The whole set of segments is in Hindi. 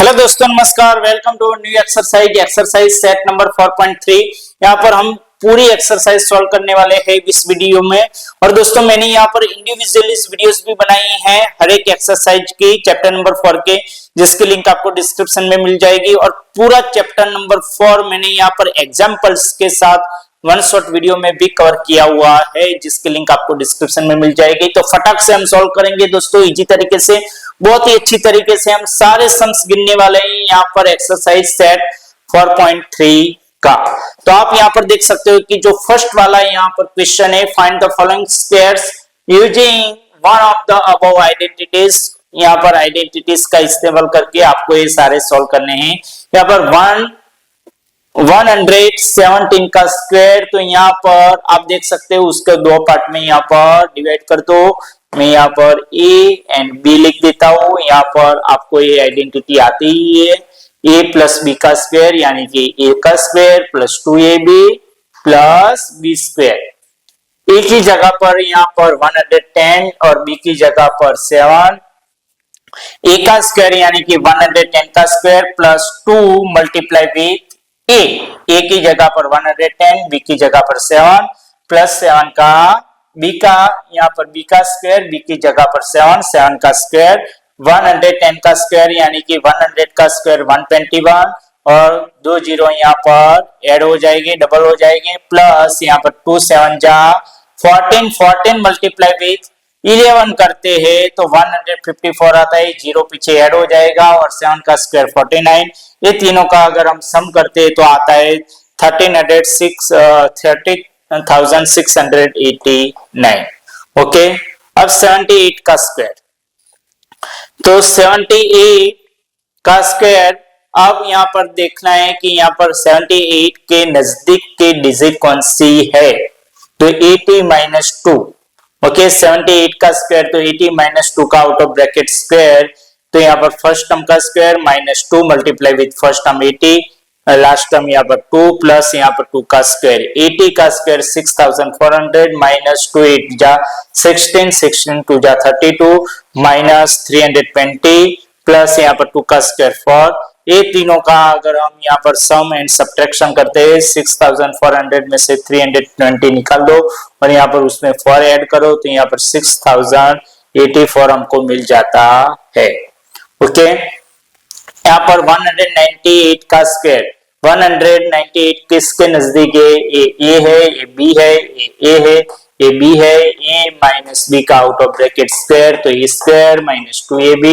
हेलो दोस्तों, नमस्कार। Welcome to new exercise set number 4.3। यहाँ पर हम पूरी एक्सरसाइज सॉल्व करने वाले हैं इस वीडियो में। और दोस्तों, मैंने यहाँ पर इंडिविजुअली वीडियोस भी बनाई हैं हर एक एक्सरसाइज की चैप्टर नंबर 4 के, जिसकी लिंक आपको डिस्क्रिप्शन में मिल जाएगी। और पूरा चैप्टर नंबर 4 मैंने यहाँ पर एग्जाम्पल्स के साथ वन शॉट वीडियो में भी कवर किया हुआ है, जिसकी लिंक आपको डिस्क्रिप्शन में मिल जाएगी। तो फटाक से हम सॉल्व करेंगे दोस्तों, इजी तरीके से, बहुत ही अच्छी तरीके से हम सारे सम्स गिनने वाले हैं यहाँ पर एक्सरसाइज सेट 4.3 का। तो आप यहाँ पर देख सकते हो कि जो फर्स्ट वाला यहाँ पर क्वेश्चन है, find the following squares using one of the above identities. यहाँ पर आइडेंटिटीज का इस्तेमाल करके आपको ये सारे सॉल्व करने हैं। यहाँ पर 117 का स्क्वायर, तो यहाँ पर आप देख सकते हो उसके दो पार्ट में यहाँ पर डिवाइड कर दो। मैं यहाँ पर ए एंड बी लिख देता हूँ। यहाँ पर आपको ये आइडेंटिटी आती ही है, ए प्लस बी का स्क्वायर यानी कि ए का square plus 2ab plus B square. A की जगह पर यहाँ पर 110 और बी की जगह पर 7। ए का स्क्वायर यानी कि 110 का स्क्वायर प्लस 2 मल्टीप्लाई विथ ए की जगह पर 110, बी की जगह पर 7 प्लस 7 का बी का, यहाँ पर बी का स्क्वायर, बी की जगह पर 7 का स्क्वायर, 110 का स्क्वायर यानी कि 100 का स्क्वायर 121 और 2 जीरो यहाँ पर ऐड हो जाएंगे, डबल हो जाएंगे, प्लस यहाँ पर 2 7 जा 14 मल्टीप्लाई विथ 11 करते हैं तो 154 आता है, जीरो पीछे ऐड हो जाएगा और 7 का स्क्वायर 49। ये तीनों का अगर हम सम करते हैं तो आता है 13,689। ओके, अब 78 का स्क्वायर, तो 78 का स्क्वायर अब यहाँ पर देखना है कि यहाँ पर 78 के नजदीक के डिजिट कौन सी है, तो 80-2। ओके, 78 का स्क्वायर, तो 80-2 का आउट ऑफ ब्रैकेट स्क्वायर, तो यहाँ पर फर्स्ट टर्म का square -2 multiply with first term 80, last term यहाँ पर 2 प्लस यहाँ पर 2 का स्क्वायर। 80 का स्क्वायर 6400 माइनस 2 8 जा 16 2 जा 32 माइनस 320 प्लस यहाँ पर 2 का स्क्वायर 4। ये तीनों का अगर हम यहाँ पर सम एंड सब्ट्रैक्शन करते हैं, 6400 में से 320 निकाल दो और यहाँ पर उसमें 4 ऐड करो तो यहाँ पर 6084 हमको मिल जाता है। ओके, यहाँ पर 198 का स्क्वायर, 198 किसके नजदीक है, ए है, ए बी है, ए है, ए बी है, ए माइनस बी का आउट ऑफ ब्रैकेट स्क्वायर, तो A square minus 2ab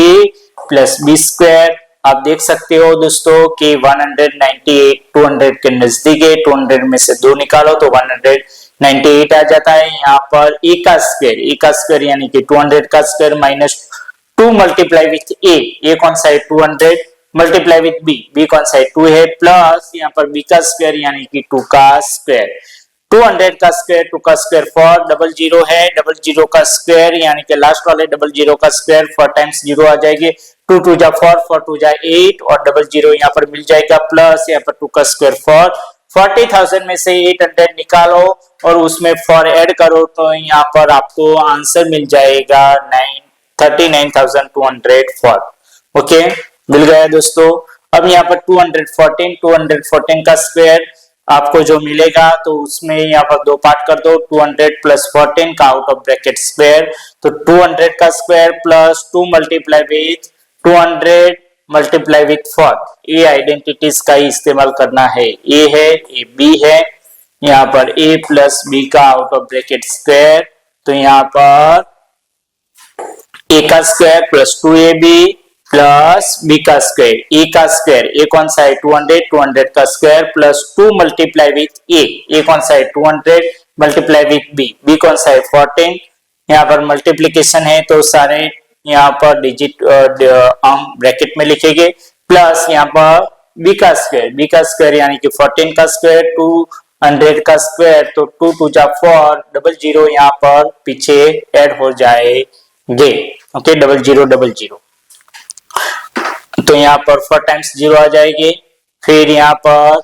plus B square. आप देख सकते हो दोस्तों कि 198 200 के नजदीक है, 200 में से 2 निकालो तो 198 आ जाता है। यहाँ पर ए का स्क्वायर यानी कि 200 का square minus 2 multiply with A कौन सा है 200 मल्टीप्लाई विथ बी कौन सा है 2 है, प्लस यहाँ पर बी का स्क्वायर यानी कि 2 का स्क्वायर, 200 का स्क्वायर 2 का स्क्वायर 4, डबल जीरो है, डबल जीरो का स्क्वायर यानी कि लास्ट वाले डबल जीरो का स्क्वायर 4 टाइम्स जीरो आ जाएगी, 2 2 जा 4 4 2 जा 8 और डबल जीरो यहाँ पर मिल जाएगा, प्लस यहाँ पर 2 का स्क्वायर 4। 40,000 में से 800 निकालो और उसमें 4 ऐड करो तो यहाँ पर आपको आंसर मिल जाएगा 39,204। ओके, मिल गया दोस्तों। अब यहाँ पर 214 का स्क्वायर आपको जो मिलेगा तो उसमें यहाँ पर 2 पार्ट कर दो, 200 प्लस 14 का आउट ऑफ ब्रैकेट स्क्वायर, तो 200 का square plus 2 multiply with 200 multiply with 4। ये आइडेंटिटीज का ही इस्तेमाल करना है, ए है, ए बी है, यहाँ पर ए प्लस बी का आउट ऑफ ब्रैकेट स्क्वायर, तो यहाँ पर ए का square plus 2ab plus B का स्क्वायर, ए का स्क्वायर, ए कौन सा है 200 का square plus 2 multiply with A कौन सा है 200 मल्टीप्लाई विथ बी कौन सा है 14। यहाँ पर मल्टीप्लीकेशन है तो सारे यहाँ पर डिजिट हम ब्रैकेट में लिखेंगे, प्लस यहाँ पर बी का स्क्वायर यानी कि 14 का स्क्वायर 200 का स्क्वायर, तो 2 2 जा 4, डबल जीरो यहाँ पर पीछे ऐड हो जाएंगे। ओके, डबल जीरो तो यहाँ पर 4 टाइम्स जीरो आ जाएगी, फिर यहाँ पर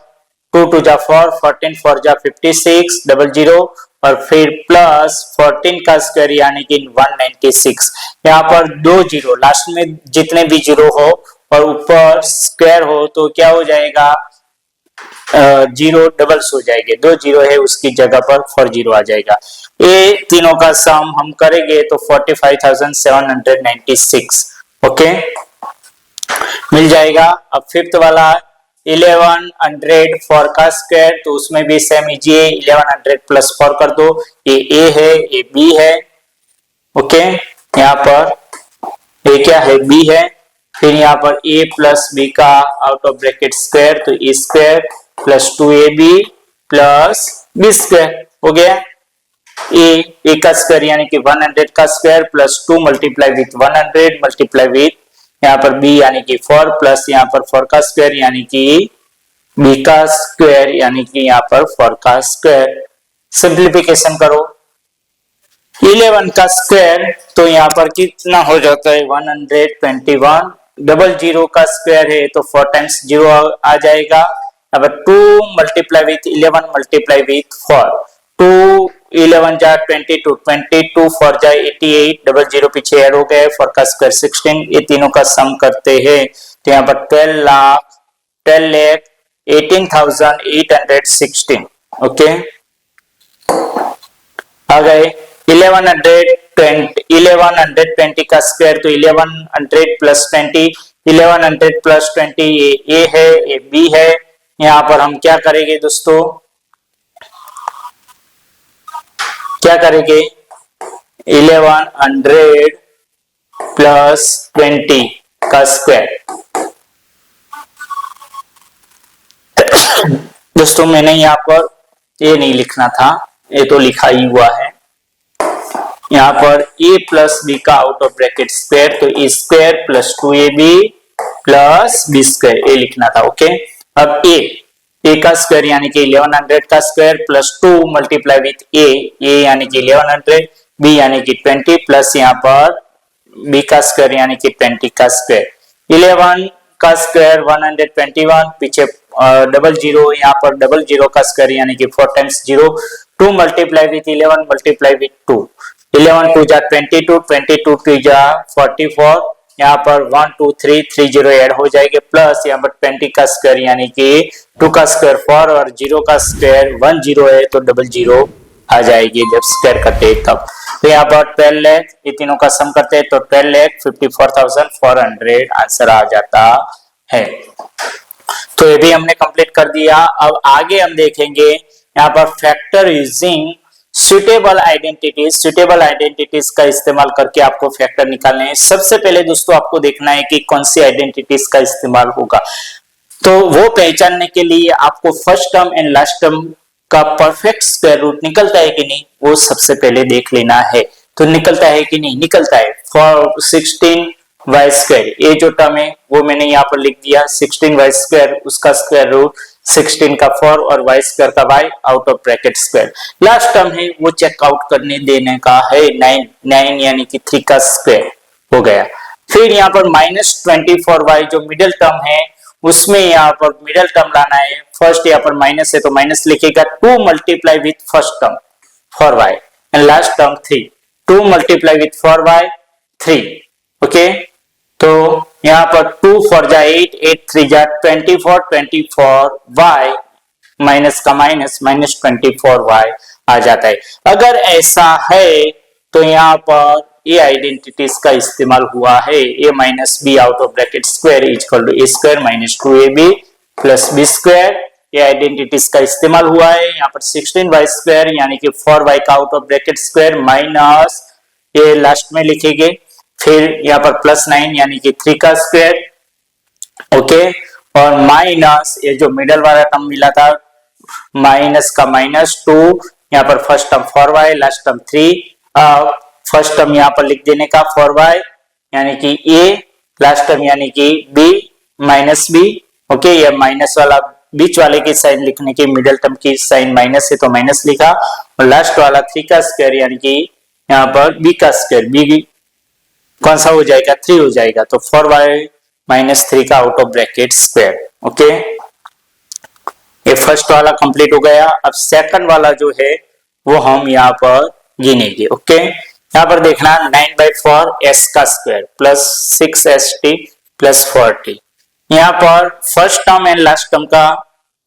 2 2 जा 4, 14 4 जा 56, डबल जीरो और फिर प्लस 14 का स्क्वायर यानी कि 196। यहाँ पर 2 जीरो, लास्ट में जितने भी जीरो हो और ऊपर स्क्वायर हो तो क्या हो जाएगा, जीरो डबल्स हो जाएंगे, 2 जीरो है उसकी जगह पर 4 जीरो आ जाएगा। ये तीनों का सम हम करेंगे तो 45,796 ओके मिल जाएगा। अब फिफ्थ वाला 1100 4 का स्क्वायर, तो उसमें भी सेम इजी है, 1100 प्लस 4 कर दो, ये ए है ये बी है ओके, यहाँ पर ए क्या है बी है, फिर यहाँ पर a प्लस बी का आउट ऑफ ब्रैकेट स्क्वायर, तो A square plus 2ab plus B square हो गया। ए का स्क्वायर यानी कि 100 का square plus 2 multiply with 100 multiply with यहाँ पर b यानी कि 4 प्लस यहाँ पर 4 का स्क्वायर यानी कि b का स्क्वायर यानी कि यहाँ पर 4 का स्क्वायर। सिंप्लीफिकेशन करो 11 का स्क्वायर तो यहाँ पर कितना हो जाता है 121, डबल जीरो का स्क्वायर है तो 4 टाइम्स जीरो आ जाएगा। अब 2 मल्टीप्लाई विथ 11 मल्टीप्लाई विथ 4, 2 11 जा 22, 22 4 जा 88, डबल जीरो पीछे ऐड हो गए, 4 का स्क्वायर 16, ये तीनों का सम करते हैं तो यहाँ पर 12,18,816 ओके आ गए। 1120 का स्क्वायर तो 1100 प्लस 20, 1100 प्लस 20 ये ए है ये बी है, यहाँ पर हम क्या करेंगे दोस्तों, क्या करेंगे 1100 प्लस 20 का स्क्वायर। दोस्तों मैंने यहाँ पर ये नहीं लिखना था, ये तो लिखा ही हुआ है, यहाँ पर a प्लस बी का आउट ऑफ ब्रैकेट स्क्वायर तो A square plus 2ab plus B square ये लिखना था ओके। अब a का स्क्वायर यानी कि 1100 का square plus 2 multiply with a यानी कि 1100, b यानी कि 20 प्लस यहाँ पर b का स्क्वायर यानी कि 20 का स्क्वायर। 11 का स्क्वायर 121, पीछे डबल जीरो, यहाँ पर डबल जीरो का स्क्वायर यानी कि 4 times zero, 2 multiply with 11 multiply with 2, 11 2 जा 22, 22 2 जा 44, यहाँ पर 1 2 3 3 जीरो ऐड हो जाएंगे प्लस यहाँ पर 20 का स्क्वायर यानी कि 2 का स्क्वायर 4 और 0 का स्क्वायर 1 जीरो है तो डबल जीरो आ जाएगी जब स्क्वायर करते हैं तब। तो यहाँ पर 12 लाख ये तीनों का सम करते हैं तो 12,54,400 आंसर आ जाता है। तो ये भी हमने कंप्लीट कर दिया। अब आगे हम देखेंगे यहाँ पर फैक्टर यूजिंग सुटेबल आइडेंटिटीज का इस्तेमाल करके आपको फैक्टर निकालने हैं। सबसे पहले दोस्तों आपको देखना है कि कौन सी आइडेंटिटीज का इस्तेमाल होगा, तो वो पहचानने के लिए आपको first term and last term का परफेक्ट स्क्वायर रूट निकलता है कि नहीं वो सबसे पहले देख लेना है। तो निकलता है कि नहीं, निकलता है। फॉर 16y स्क्वायर ये जो टर्म है वो मैंने यहाँ पर लिख दिया, 16y स्क्वायर उसका स्क्वायर रूट 16 का 4 और y स्क्वायर का y out of bracket square. Last term है वो चेकआउट करने देने का है 9 यानी कि 3 का स्क्वायर हो गया। फिर यहाँ पर -24y जो मिडिल टर्म है उसमें यहाँ पर मिडिल टर्म लाना है। फर्स्ट यहाँ पर माइनस है तो माइनस लिखेगा 2 multiply with first term 4y and last term 3, 2 multiply with 4y 3 okay. तो यहाँ पर 2 4 जा 8, 8 3 जा 24, 24y माइनस का माइनस -24y आ जाता है। अगर ऐसा है तो यहाँ पर ये आइडेंटिटीज का इस्तेमाल हुआ है, a minus B out of bracket square equal to a square minus 2ab plus b square, ये आइडेंटिटीज का इस्तेमाल हुआ है। यहाँ पर 16y स्क्वायर यानी कि 4y का out of bracket square minus ये लास्ट में लिखेंगे, फिर यहाँ पर +9 यानी कि 3 का स्क्वायर ओके, और माइनस ये जो मिडल वाला टर्म मिला था माइनस का -2, यहाँ पर first term 4y last term 3, first term यहाँ पर लिख देने का 4y यानी कि a, लास्ट टर्म यानी कि b माइनस b ओके। ये माइनस वाला बीच वाले की साइन लिखने की मिडिल टर्म की साइन माइनस है तो माइनस लिखा, और लास्ट वाला 3 का स्क्वायर यानी कि यहाँ पर b का स्क्वायर, b कौन सा हो जाएगा 3 हो जाएगा, तो 4y माइनस 3 का out of bracket square okay. ये फर्स्ट वाला कंप्लीट हो गया। अब सेकंड वाला जो है वो हम यहाँ पर गिनेंगे ओके। यहाँ पर देखना 9/4 s का स्क्वायर प्लस 6st प्लस 40। यहाँ पर first term and last term का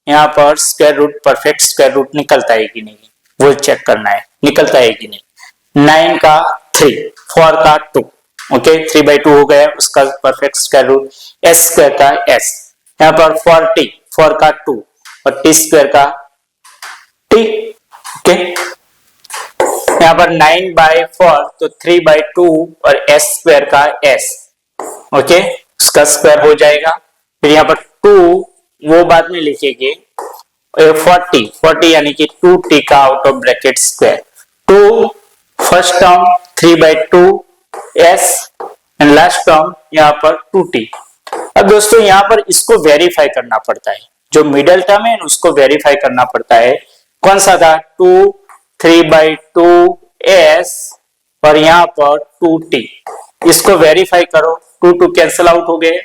यहाँ पर square root, perfect square root निकलता है कि नहीं, वो चेक करना है, निकलता है कि नहीं। 9 का 3, 4 का 2, ओके 3/2 हो गया उसका perfect square root, s square का s, यहाँ पर 40, 4 का 2 और t स्क्वायर का t, ओके। यहाँ पर 9/4 तो 3/2 और s स्क्वायर का s, ओके उसका स्क्वायर हो जाएगा। फिर यहाँ पर 2 वो बाद में लिखेंगे, 40 यानी कि 2t का out of bracket square, 2 first term 3/2 s and last term यहाँ पर 2t। अब दोस्तों यहाँ पर इसको वेरीफाई करना पड़ता है, जो मिडल टर्म है उसको वेरीफाई करना पड़ता है। कौन सा था, 2 3/2 s और यहाँ पर 2t, इसको वेरीफाई करो। 2 2 कैंसिल आउट हो गए,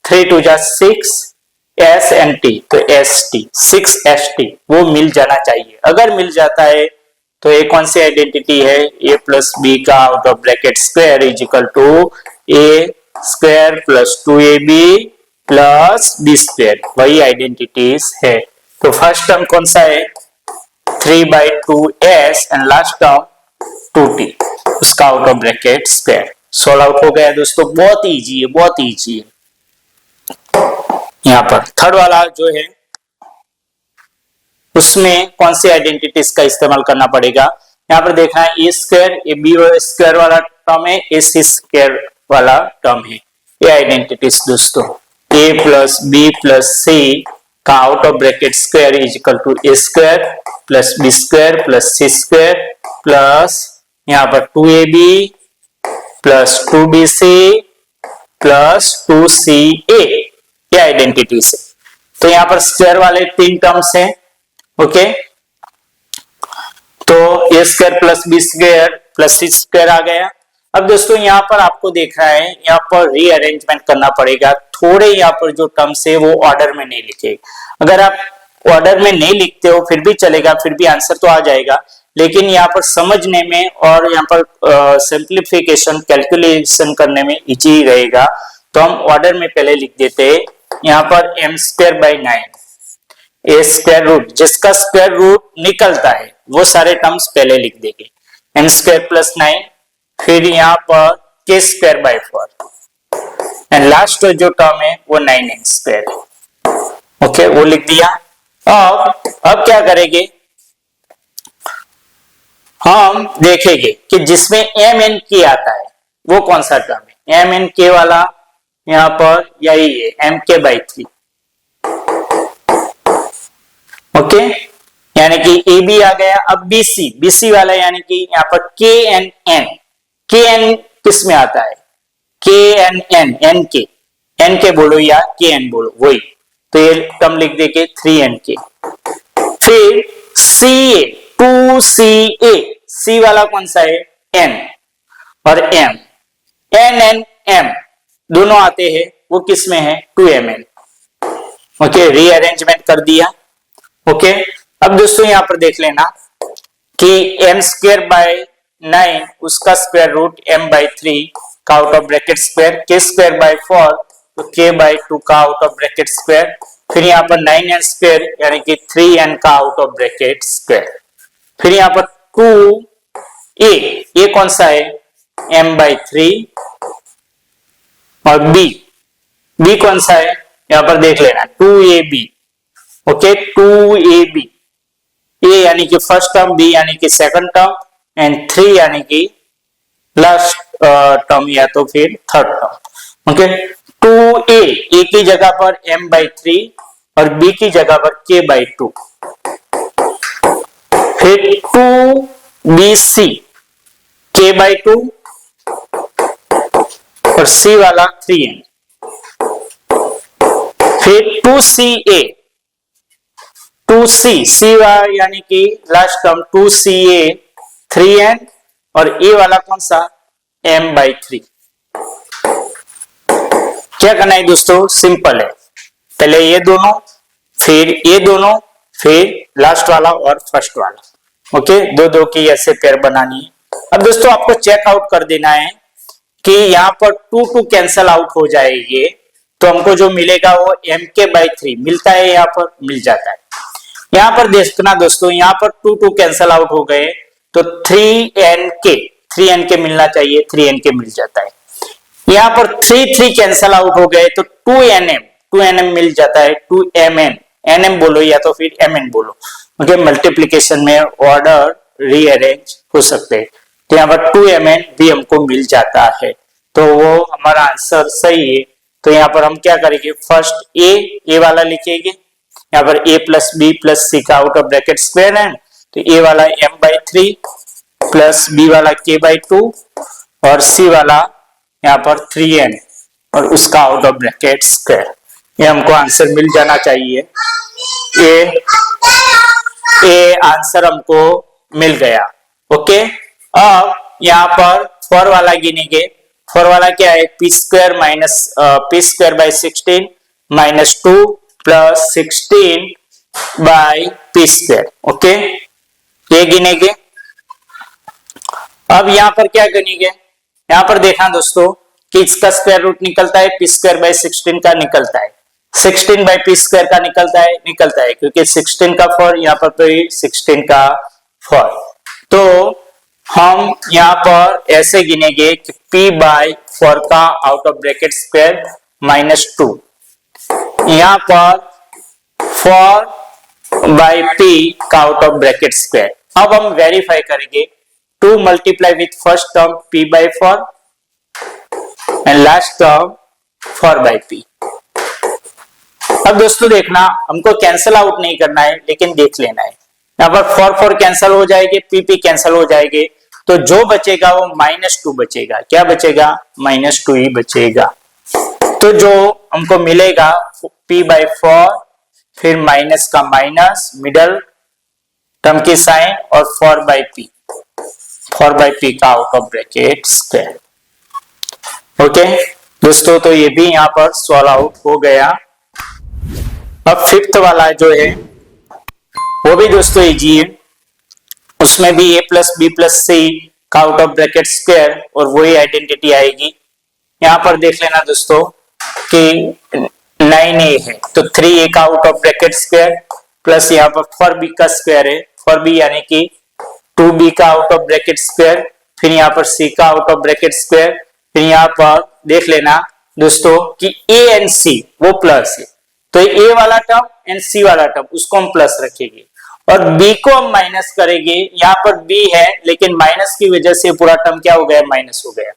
3 2 जा 6 s एंड t, तो st 6st वो मिल जाना चाहिए। अगर मिल जाता है तो ये कौन सी आइडेंटिटी है, a प्लस b का out of bracket square is equal to a square plus 2ab plus b square, वही आइडेंटिटीज है। तो फर्स्ट टर्म कौन सा है, 3/2s and last term 2t, उसका out of bracket square solve out हो गया दोस्तों। बहुत इजी है, बहुत इजी है। यहाँ पर थर्ड वाला जो है उसमें कौन सी आइडेंटिटीज का इस्तेमाल करना पड़ेगा, यहाँ पर देखना है ए स्क्वायर, ए बी स्क्वायर वाला टर्म है, ए सी स्क्वायर वाला टर्म है। ये आइडेंटिटीज दोस्तों, A plus B plus C का out of bracket square is equal to A square plus B square plus C square plus यहाँ पर 2ab plus 2bc plus 2ca, ये आइडेंटिटीज है। तो यहाँ पर स्क्वायर वाले 3 टर्म्स हैं, ओके। तो A square plus B square plus C square आ गया। अब दोस्तों यहाँ पर आपको देखना है, यहाँ पर रीअरेंजमेंट करना पड़ेगा। थोड़े यहाँ पर जो टर्म्स है वो ऑर्डर में नहीं लिखे, अगर आप ऑर्डर में नहीं लिखते हो फिर भी चलेगा, फिर भी आंसर तो आ जाएगा, लेकिन यहाँ पर समझने में और यहाँ पर सिंप्लीफिकेशन कैलकुलेशन करने में इजी रहेगा। तो हम ऑर्डर में पहले लिख देते हैं। यहाँ पर m²/9 ए स्क्वायर रूट, जिसका स्क्वायर रूट निकलता है वो सारे टर्म्स पहले लिख देंगे, m² + 9, फिर यहाँ पर k²/4 एंड लास्ट जो टर्म है वो 9n², ओके वो लिख दिया। अब क्या करेंगे, हम देखेंगे कि जिसमें mn k आता है वो कौन सा टर्म है। mn k वाला यहाँ पर यही है, mk/3, ओके यानी कि AB आ गया। अब BC वाला यानी कि यहाँ पर KNN, KN किस में आता है, KNN, NK बोलो या KN बोलो, वही तो ये टर्म लिख देंगे 3NK। फिर CA, 2CA, C वाला कौन सा है, N और M, N M दोनों आते हैं, वो किस में है, 2MN, ओके रीअरेंजमेंट कर दिया, ओके। अब दोस्तों यहां पर देख लेना कि m²/9 उसका स्क्वायर रूट m/3 का out of bracket square, k²/4 तो k/2 का आउट ऑफ ब्रैकेट स्क्वायर, फिर यहाँ पर 9n² यानी कि 3n का आउट ऑफ ब्रैकेट स्क्वायर, फिर यहाँ पर 2a, ये कौन सा है, m/3 और b कौन सा है, यहाँ पर देख लेना 2ab, ओके 2ab, a यानी कि फर्स्ट टर्म, b यानी कि सेकंड टर्म एंड 3 यानी कि लास्ट टर्म या तो फिर थर्ड टर्म, ओके। 2a की जगह पर m/3 और b की जगह पर k/2, फिर 2bc k/2 और c वाला 3n, फिर 2ca 2c यानी कि लास्ट टर्म 2ca 3n और a वाला कौन सा, m/3। क्या करना है दोस्तों, सिंपल है, पहले ये दोनों फिर ये दोनों फिर लास्ट वाला और फर्स्ट वाला, ओके दो की ऐसे पेयर बनानी है। अब दोस्तों आपको चेक आउट कर देना है कि यहाँ पर 2 कैंसल आउट हो जाएंगे, तो हमको जो मिलेगा वो mk/3 मिलता है, यहाँ पर मिल जाता है। यहाँ पर देखना दोस्तों, यहाँ पर 2 2 कैंसल आउट हो गए तो 3nk मिलना चाहिए, 3nk मिल जाता है। यहाँ पर 3 3 कैंसल आउट हो गए तो 2nm मिल जाता है, 2mn, nm बोलो या तो फिर mn बोलो, ओके। मल्टीप्लिकेशन में ऑर्डर रीअरेंज हो सकते हैं, तो यहाँ पर 2mn भी हमको मिल जाता है, तो वो हमारा आंसर सही है। तो यहाँ पर हम क्या करेंगे, फर्स्ट ए वाला लिखेंगे, यहाँ पर a plus B plus C का आउट ऑफ ब्रैकेट स्क्वायर है, तो a वाला m/3 प्लस b वाला k/2 और c वाला यहाँ पर 3n और उसका आउट ऑफ ब्रैकेट स्क्वायर, ये हमको आंसर मिल जाना चाहिए। ए आंसर हमको मिल गया, ओके। अब यहाँ पर 4 वाला गिनेंगे, 4 वाला क्या है, p square minus p² minus 2 plus 16/p², okay, ये गिनेंगे। अब यहाँ पर क्या गिनेंगे, यहाँ पर देखना दोस्तों कि इसका स्क्वायर रूट निकलता है, p²/16 का निकलता है, 16/p² का निकलता है क्योंकि 16 का 4 यहाँ पर तो 16 का 4, तो हम यहाँ पर ऐसे गिनेंगे कि p/4 का out of bracket square minus 2, यहाँ पर 4/p का आउट ऑफ ब्रैकेट स्क्वायर। अब हम वेरीफाई करेंगे, 2 multiply with first term p/4 and last term 4/p। अब दोस्तों देखना, हमको कैंसल आउट नहीं करना है लेकिन देख लेना है, यहाँ पर 4 4 कैंसल हो जाएंगे, p कैंसल हो जाएंगे, तो जो बचेगा वो -2 बचेगा। क्या बचेगा, -2 ही बचेगा। तो जो हमको मिलेगा p/4 फिर माइनस का माइनस, मिडल टर्म की साइन और 4/p का out of bracket square, okay दोस्तों। तो ये भी यहाँ पर सॉल्व आउट हो गया। अब 5th वाला जो है वो भी दोस्तों इजी है, उसमें भी a plus B plus C का आउट ऑफ ब्रैकेट स्क्वायर और वही आइडेंटिटी आएगी। यहाँ पर देख लेना दोस्तों कि 9a है तो 3a का out of bracket square plus यहाँ पर 4b का स्क्वायर है, 4b यानी कि 2b का आउट ऑफ ब्रैकेट स्क्वायर, फिर यहाँ पर c का आउट ऑफ ब्रैकेट स्क्वायर, फिर यहाँ पर देख लेना दोस्तों कि a एंड c वो प्लस है, तो a वाला टर्म एंड c वाला टर्म उसको हम प्लस रखेंगे और b को हम माइनस करेंगे। यहाँ पर b है लेकिन माइनस की वजह से पूरा टर्म क्या हो गया, माइनस हो गया।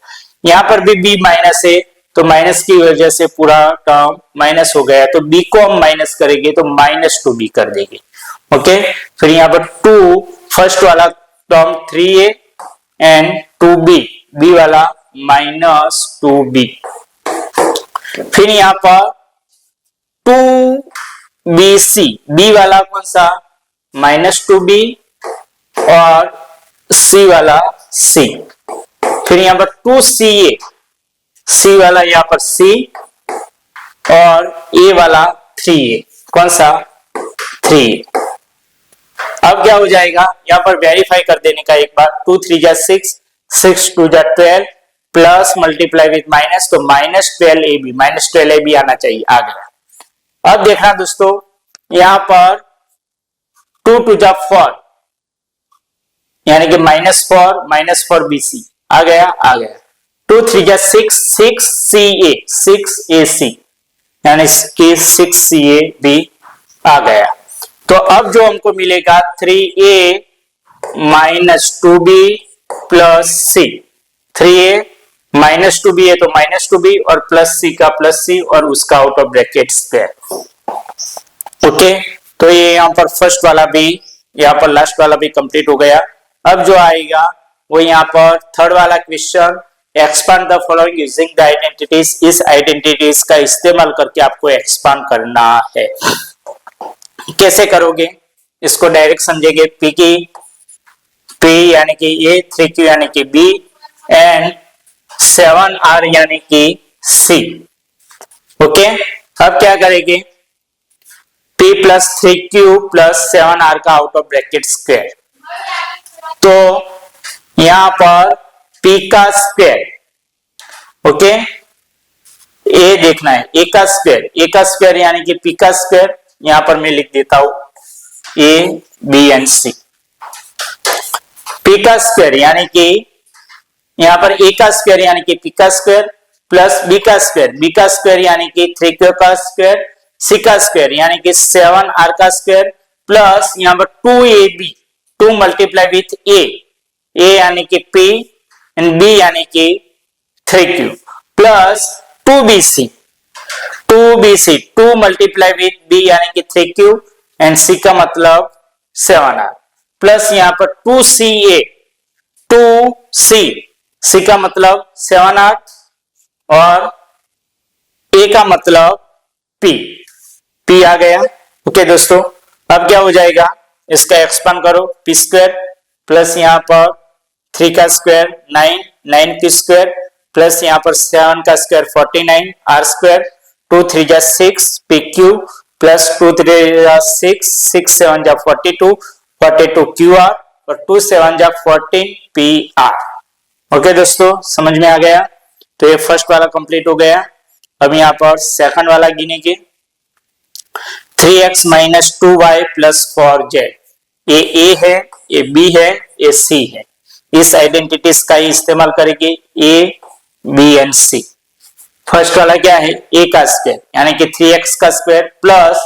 यहाँ पर भी b माइनस है तो माइनस की वजह से पूरा टर्म माइनस हो गया, तो b को हम माइनस करेंगे तो -2b कर देंगे, ओके। फिर यहाँ पर 2 फर्स्ट वाला term 3a and 2b, b वाला -2b, फिर यहाँ पर 2bc, b वाला कौन सा, -2b और c वाला c, फिर यहाँ पर 2ca, c वाला यहाँ पर c और a वाला 3a, कौन सा 3a। अब क्या हो जाएगा, यहाँ पर वेरीफाई कर देने का एक बार, 2 3 जा 6, 6 2 जा 12 प्लस मल्टीप्लाई विथ माइनस, तो -12ab आना चाहिए, आ गया। अब देखना दोस्तों यहाँ पर 2 2 जा 4 यानी कि -4 आ गया, 2 3 जा 6, 6ac यानी कि 6ca भी आ गया। तो अब जो हमको मिलेगा 3a -2b plus c, 3a -2b है तो -2b और प्लस c का प्लस c और उसका out of bracket square, okay. तो ये यहाँ पर फर्स्ट वाला भी, यहाँ पर लास्ट वाला भी कंप्लीट हो गया। अब जो आएगा वो यहाँ पर थर्ड वाला question, expand the following using the identities, इस आइडेंटिटीज का इस्तेमाल करके आपको एक्सपांड करना है। कैसे करोगे इसको डायरेक्ट समझेंगे, p यानी कि a, 3q यानी कि b एंड 7r यानी कि c, ओके। अब क्या करेंगे, p plus 3q plus 7r का आउट ऑफ ब्रैकेट स्क्वायर, तो यहां पर p का स्क्वायर, ओके, ए देखना है, ए का स्क्वायर यानी कि पी का स्क्वायर, यहां पर मैं लिख देता हूं A B and C. P का स्क्वायर यानी कि यहां पर ए का स्क्वायर यानी कि पी का स्क्वायर प्लस बी का स्क्वायर यानी कि 3q का स्क्वायर, सी का स्क्वायर यानी कि 7r का स्क्वायर प्लस यहां पर 2ab 2 मल्टीप्लाई विथ ए यानी कि p एंड b यानी कि 3q plus 2bc 2 multiply with b यानी कि 3q एंड c का मतलब 7r प्लस यहां पर 2c का मतलब 7r और a का मतलब p आ गया। ओके दोस्तों, अब क्या हो जाएगा, इसका एक्सपांड करो, p स्क्वायर प्लस यहां पर 3 का स्क्वायर 9 स्क्वायर प्लस यहां पर 7 का स्क्वायर 49 r स्क्वायर 2 3 जा 6 p क्यूब प्लस 2 3 जा 6 6 7 जा 42 q r और 2 7 जा 14 p r। ओके दोस्तों, समझ में आ गया। तो ये फर्स्ट वाला कंप्लीट हो गया। अब यहाँ पर सेकंड वाला गिनेंगे, 3x minus 2y plus 4z। ये a है, ये b है, ये c है। इस आइडेंटिटीज का ही इस्तेमाल करेंगे, a b and c। First वाला क्या है, a का स्क्वायर यानी कि 3x का स्क्वायर प्लस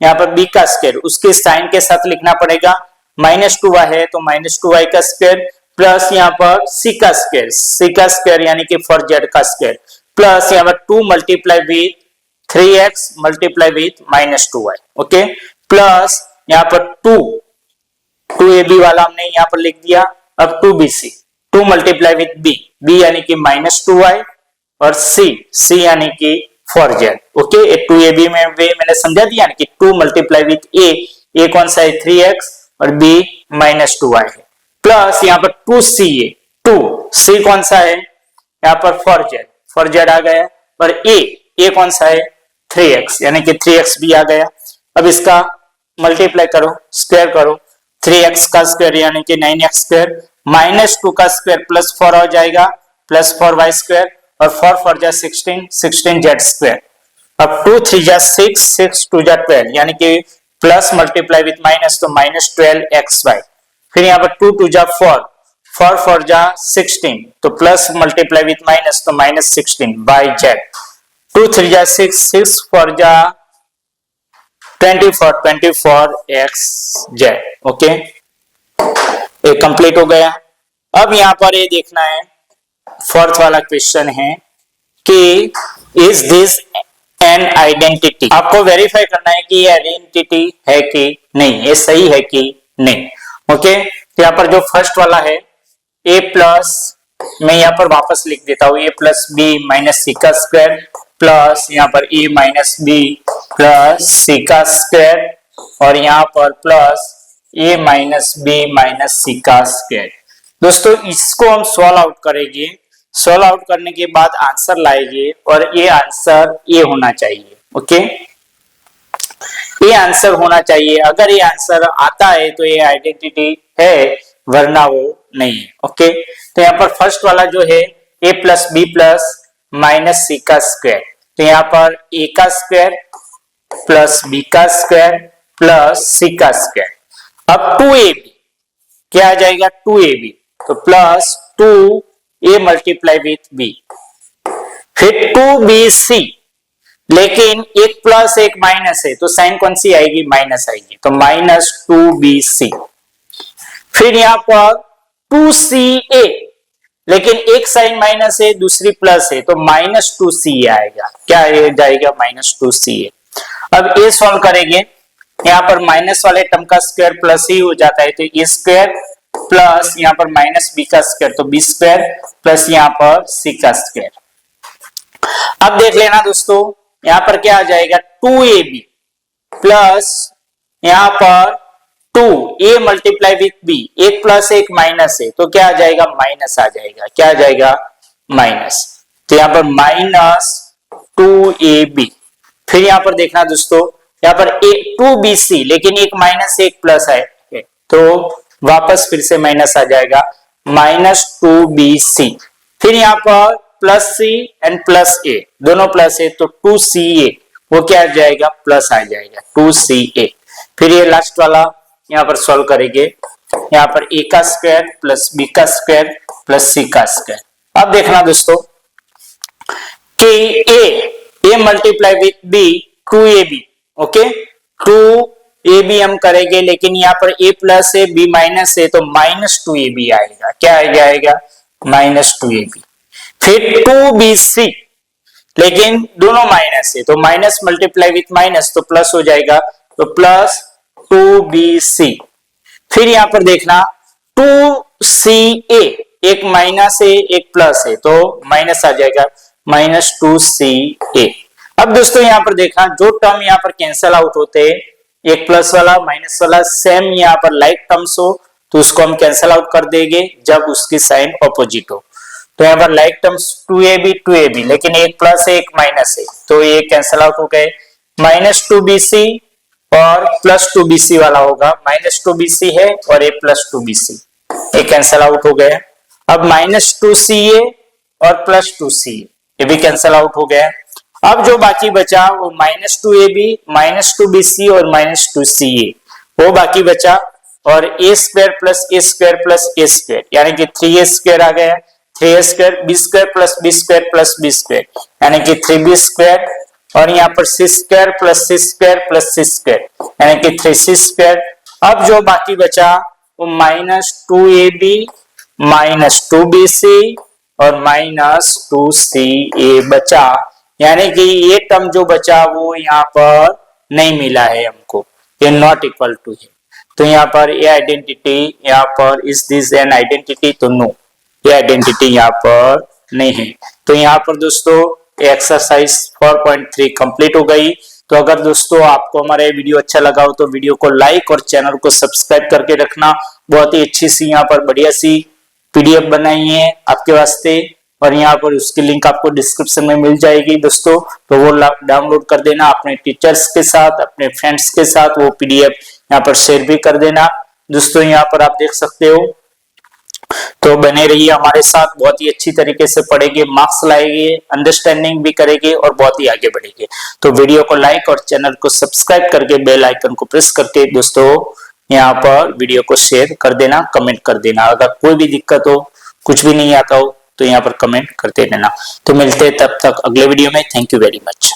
यहाँ पर b का स्क्वायर, उसके साइन के साथ लिखना पड़ेगा, माइनस 2y है तो माइनस 2y का स्क्वायर प्लस यहाँ पर c का स्क्वायर यानी कि 4z का स्क्वायर प्लस यहाँ पर 2 multiply with 3x multiply with minus 2y। Okay, plus यहाँ पर 2ab वाला हमने यहाँ पर लिख दिया। अब 2bc 2 मल्टीप्लाई विथ b यानी कि माइनस 2y और c यानी कि 4z। ओके, 2ab में मैंने समझा दिया कि 2 मल्टीप्लाई विथ a कौन सा है 3x और b माइनस 2y है प्लस यहाँ पर 2c कौन सा है यहाँ पर 4z आ गया और a कौन सा है 3x यानी कि 3x भी आ गया। अब इसका मल्टीप्लाई करो, स्क्वायर करो, 3x का स्क्वायर यानी कि 9x स्क्वायर माइनस 2 का स्क्वायर प्लस 4 हो जाएगा प्लस 4y स्क्वायर और 4 जा 16z स्क्वायर। अब 2 3 जा 6 2 जा 12 यानी कि प्लस मल्टीप्लाई विथ माइनस तो माइनस 12xy। फिर यहाँ पर 2 2 जा 4 जा 16 तो प्लस मल्टीप्लाई विथ माइनस तो माइनस 16yz। 2 3 जा 6 4 जा 24xz। ओके, ये कंप्लीट हो गया। अब यहाँ पर ये देखना है, फोर्थ वाला क्वेश्चन है कि इज दिस एन आइडेंटिटी। आपको वेरीफाई करना है कि ये आइडेंटिटी है कि नहीं, ये सही है कि नहीं। ओके, तो यहाँ पर जो फर्स्ट वाला है a प्लस, मैं यहाँ पर वापस लिख देता हूँ, a plus B minus C का स्क्वायर प्लस यहाँ पर a minus B plus C का स्क्वायर और यहाँ पर plus a minus B minus C का स्क्वायर। दोस्तों, इसको हम सॉल्व आउट करेंगे, सॉल्व आउट करने के बाद आंसर लाएंगे और ये आंसर ये होना चाहिए। ओके, ये आंसर होना चाहिए। अगर ये आंसर आता है तो ये आइडेंटिटी है, वरना वो नहीं है। ओके, तो यहाँ पर फर्स्ट वाला जो है a plus B plus minus C का स्क्वायर, तो यहाँ पर a का स्क्वायर प्लस b का स्क्वायर प्लस c का स्क्वायर। अब 2ab क्या आ जाएगा, 2ab तो plus 2a multiply with b, फिर 2bc, लेकिन एक प्लस एक माइनस है तो साइन कौन सी आएगी, माइनस आएगी, तो माइनस 2bc। फिर यहाँ पर 2ca, लेकिन एक साइन माइनस है दूसरी प्लस है तो माइनस 2ca आएगा। क्या जाएगा, माइनस 2ca। अब ये सॉल्व करेंगे, यहाँ पर माइनस वाले टर्म का स्क्वायर प्लस ही हो जाता है तो ए स्क्वायर प्लस यहाँ पर माइनस बी का स्क्वायर तो बी स्क्वायर प्लस यहाँ पर सी का स्क्वायर। अब देख लेना दोस्तों, यहाँ पर क्या आ जाएगा, 2ab प्लस यहाँ पर 2a मल्टीप्लाई विथ b, एक प्लस एक माइनस है तो क्या आ जाएगा, माइनस आ जाएगा। क्या आ जाएगा, माइनस। तो यहाँ पर माइनस 2ab। फिर यहाँ पर देखना दोस्तों, यहाँ पर 2bc, लेकिन एक माइनस एक प्लस है तो वापस फिर से माइनस आ जाएगा, माइनस 2bc। फिर यहाँ पर प्लस सी एंड प्लस ए, दोनों प्लस है तो 2ca वो क्या आ जाएगा, प्लस आ जाएगा 2ca। फिर ये लास्ट वाला यहाँ पर सॉल्व करेंगे, यहाँ पर a का स्क्वायर प्लस b का स्क्वायर प्लस c का स्क्वायर। अब देखना दोस्तों कि a multiply with b 2ab, okay 2ab हम करेंगे, लेकिन यहाँ पर a प्लस है b माइनस है तो माइनस 2ab आएगा, क्या आ जाएगा माइनस 2ab। फिर 2bc, लेकिन दोनों माइनस है तो माइनस मल्टीप्लाई विथ माइनस तो प्लस हो जाएगा, तो प्लस 2bc। फिर यहाँ पर देखना 2ca, एक माइनस है एक प्लस है तो माइनस आ जाएगा माइनस 2ca। अब दोस्तों यहाँ पर देखना जो टर्म यहाँ पर कैंसल आउट होते हैं, एक प्लस वाला माइनस वाला सेम यहाँ पर लाइक टर्म्स हो तो उसको हम कैंसल आउट कर देंगे जब उसकी साइन ऑपोजिट हो। तो यहाँ पर लाइक टर्म्स 2ab, लेकिन एक प्लस है एक माइनस है तो ये कैंसल आउट हो गए, माइनस 2bc और प्लस 2bc वाला होगा, माइनस 2bc है और ये प्लस 2bc, ये कैंसल आउट हो गया। अब माइनस 2ca और प्लस 2ca ये भी कैंसल आउट हो गया। अब जो बाकी बचा वो माइनस 2ab, माइनस 2bc और माइनस 2ca वो बाकी बचा, और a square plus a square plus a square यानी कि 3a स्क्वायर आ गया, 3a square b square plus b square plus b square यानी कि 3b स्क्वायर, और यहाँ पर c square plus c square plus c square यानी कि 3c स्क्वायर। अब जो बाकी बचा वो माइनस 2ab, माइनस 2bc और माइनस 2ca बचा, यानी कि ये टर्म जो बचा वो यहाँ पर नहीं मिला है हमको, ये नॉट इक्वल टू है। तो यहाँ पर ये आइडेंटिटी, यहाँ पर इज दिस एन आइडेंटिटी, तो नो ये आइडेंटिटी यहाँ पर नहीं है। तो यहाँ पर दोस्तों एक्सरसाइज 4.3 कंप्लीट हो गई। तो अगर दोस्तों आपको हमारा ये वीडियो अच्छा लगा हो तो वीडियो को लाइक और चैनल को सब्सक्राइब करके रखना। बहुत ही अच्छी सी यहाँ पर बढ़िया सी पीडीएफ बनाई है आपके वास्ते, और यहाँ पर उसकी लिंक आपको डिस्क्रिप्शन में मिल जाएगी दोस्तों, तो वो डाउनलोड कर देना अपने टीचर्स के साथ, अपने फ्रेंड्स के साथ वो पीडीएफ यहाँ पर शेयर भी कर देना दोस्तों। यहाँ पर आप देख सकते हो, तो बने रहिए हमारे साथ, बहुत ही अच्छी तरीके से पढ़ेंगे, मार्क्स लाएंगे, अंडरस्टैंडिंग भी करेंगे और बहुत ही आगे बढ़ेंगे। तो वीडियो को लाइक और चैनल को सब्सक्राइब करके बेल आइकन को प्रेस करके दोस्तों यहाँ पर वीडियो को शेयर कर देना, कमेंट कर देना। अगर कोई भी दिक्कत हो, कुछ भी नहीं आता हो तो यहाँ पर कमेंट करते रहना। तो मिलते हैं तब तक अगले वीडियो में। Thank you very much.